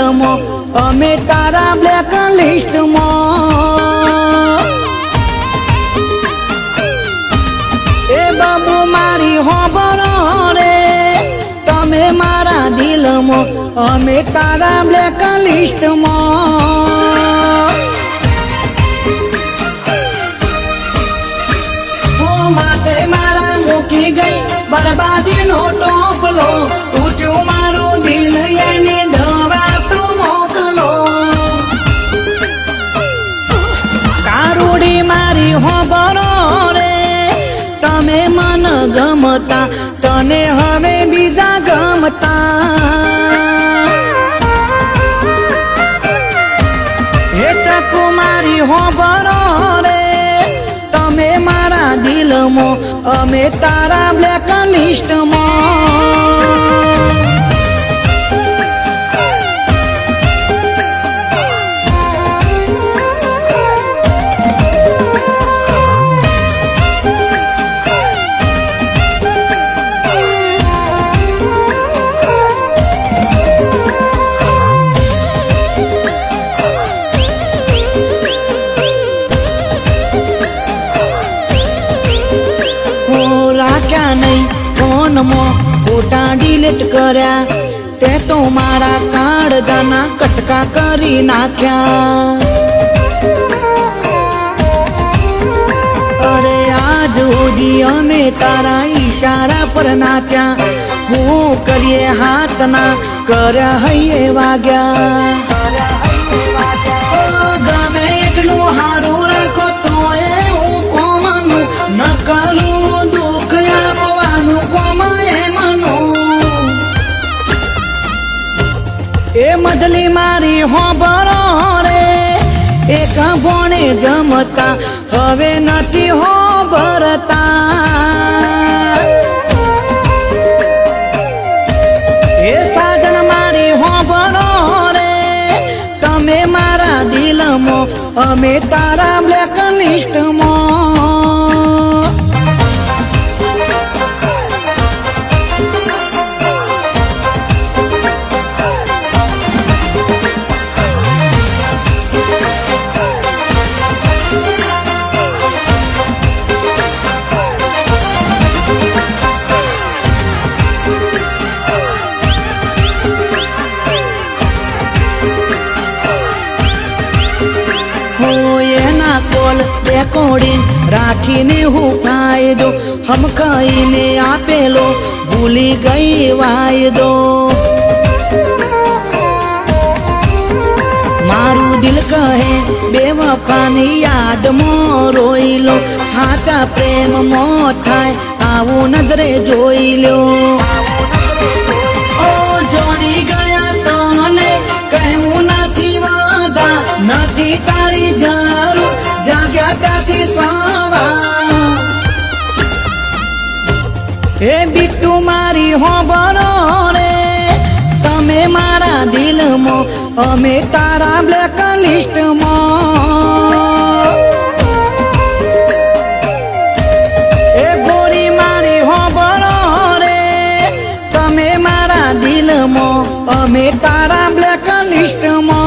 દિલમાં અમે તારા બ્લેક લિસ્ટમાં એ બાબુ મારી હોબરો રે તમે મારા દિલમાં અમે તારા બ્લેક લિસ્ટમાં માથે મારા મૂકી ગઈ બરબાદીનો ટોપલો તૂટ્યું મારું દિલ એની દવા તો મોકલો કારુડી મારી હોબરો રે તમે મન ગમતા તને હવે બીજા ગમતા હે ચકુ મારી હોબરો રે તમે મારા દિલમાં અમે તારા બ્લેક લિસ્ટમાં ફોટા ડિલીટ કર્યા તે તો મારા કાળજાના કટકા કરી નાખ્યા અરે આજ સુધી અમે તારા ઈશારા પર નાચ્યા હું કરીએ હાથના કર્યા હૈયે વાગ્યા ગમે એટલું હારું રાખો તો હું કોમનું ન કરું દુઃખ આપવાનું એ મધલી મારી હોબરો રે એક ભોણે જમતા હવે નથી હોબરતા એ સાજન મારી હોબરો રે તમે મારા દિલમાં અમે તારા બ્લેક લિસ્ટમાં રેકોર્ડિંગ રાખીને હું ફાયદો હમ કહીને આપેલો ભૂલી ગઈ વાયદો મારું દિલ કહે બેવફાની યાદમાં રોઈ લો હાચા પ્રેમમાં થાય આવું નજરે જોઈ લો ઓ જોડી ગયા તને કહેવું નથી વાદા નથી તારી જરૂર જાગ્યા ત્યાંથી સાવા એ બિટ્ટુ મારી હોબરો રે તમે મારા દિલમાં અમે તારા બ્લેક લિસ્ટમાં એ ગોરી મારી હોબરો રે તમે મારા દિલમાં અમે તારા બ્લેક લિસ્ટમાં